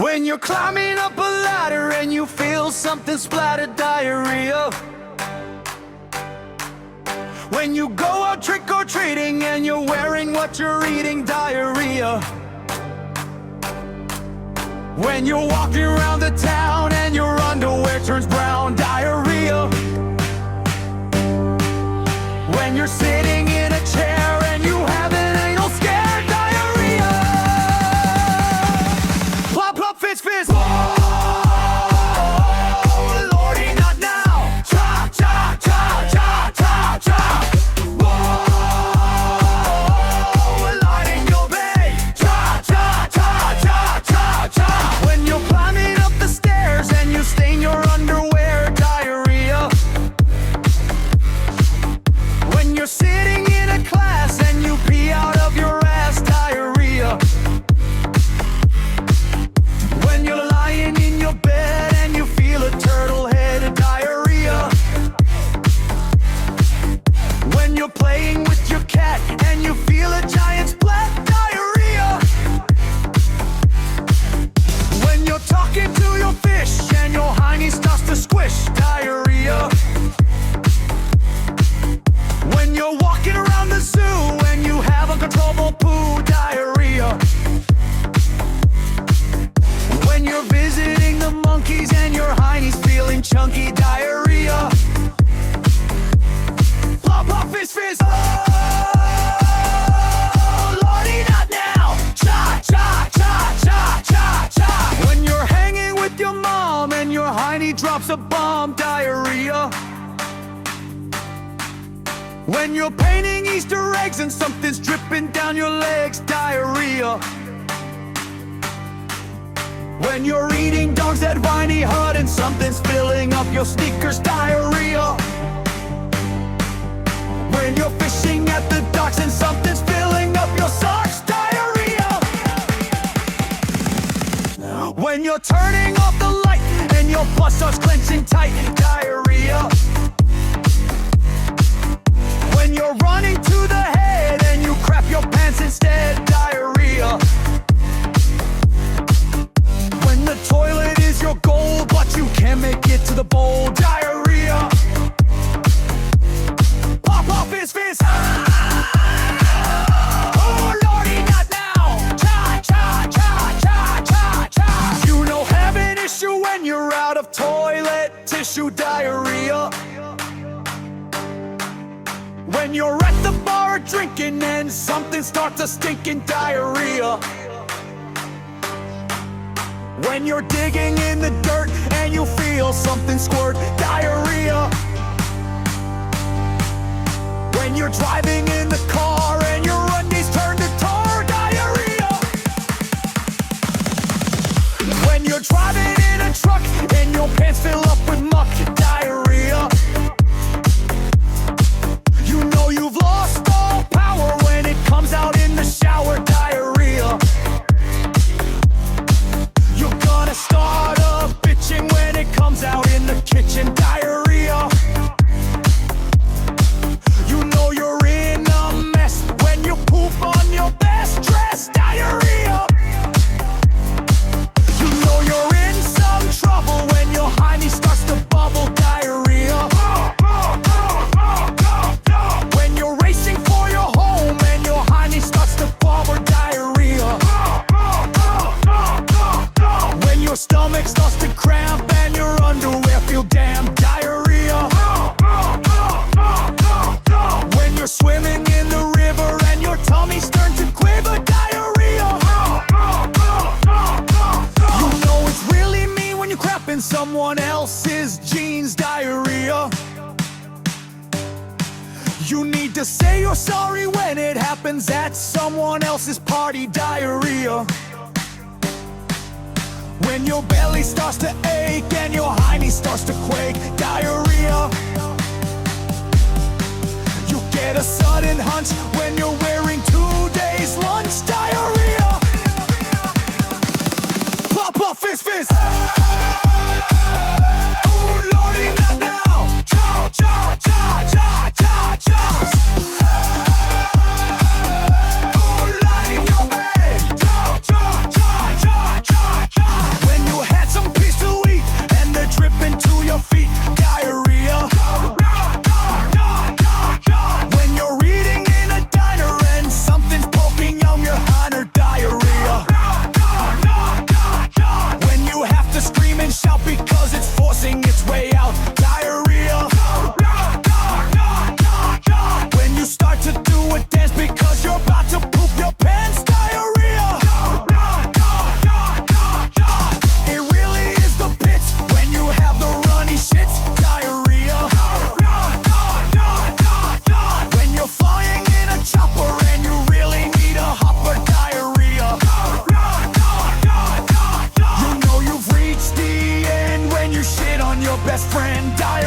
When you're climbing up a ladder and you feel something splatter, diarrhea. When you go out trick-or-treating and you're wearing what you're eating, diarrhea. When you're walking around the town and your underwear turns brown, diarrhea. When you're sitting in a chair and you have an anal scare, diarrhea. Plop, plop, fizz, fizz. Whoa, Lordie, not now. Chaa, chaa, chaa, chaa, chaa, chaa. Whoa, light in your bay. Chaa, chaa, chaa, chaa, chaa, chaa. When you're climbing up the stairs and you stain your underwear, diarrhea. When you're sitting in a class and you pee out of your ass, diarrhea. When you're lying in your bed and you feel a turtlehead, diarrhea. When you're playing with your cat and you feel a giant splat, diarrhea. When you're talking to your fish and your heiny starts to squish, diarrhea. When you're walking around the zoo and you have uncontrollable poo, diarrhea. When you're visiting the monkeys and your heiny's feeling chunky, diarrhea. Plop, plop, fizz, fizz. Oh, Lordie, not now. Chaa, chaa, chaa, chaa, chaa, chaa. When you're hanging with your mom and your heiny drops a bomb, diarrhea. When you're painting Easter eggs and something's dripping down your legs, diarrhea. When you're eating dogs at Viney Hut and something's filling up your sneakers, diarrhea. When you're fishing at the docks and something's filling up your socks, diarrhea. When you're turning off the light and your butt starts clenching tight, diarrhea. When you're running to the head and you crap your pants instead, diarrhea. When the toilet is your goal but you can't make it to the bowl, diarrhea. Pop, pop, fizz, fizz. Oh, Lordie, not now. Chaa, chaa, chaa, chaa, chaa, chaa. You know have an issue when you're out of toilet tissue, diarrhea. When you're at the bar drinking and something starts to stinking, diarrhea. When you're digging in the dirt and you feel something squirt, diarrhea. When you're driving in the car and your undies turn to tar, diarrhea. When you're driving in a truck and your pants fill up with muck, diarrhea. You know you've lost all power when it comes out in the shower, diarrhea. You're gonna start a bitching when it comes out in the kitchen, diarrhea. You know you're in a mess when you poop on your best dress, diarrhea. You know you're in some trouble when your hiney starts to bubble, diarrhea. When you're racing for your home and your hiney starts to bubble, diarrhea. When your stomach starts to cramp and your underwear feel damp, diarrhea. When you're swimming in the river and your tummy starts to quiver, diarrhea. You know it's really mean when you crap in someone else's jeans, diarrhea. You need to say you're sorry when it happens at someone else's party, diarrhea. When your belly starts to ache and your hiney starts to quake, diarrhea. You get a sudden hunch when you're wearing 2 days lunch, diarrhea. Plop, plop, fizz, fizz. Oh, Lordie, not now. Chaa, chaa, chaa, chaa, chaa, chaa. Oh, light in your bed. Chaa, chaa, chaa, chaa, chaa, chaa. best friend, diarrhea.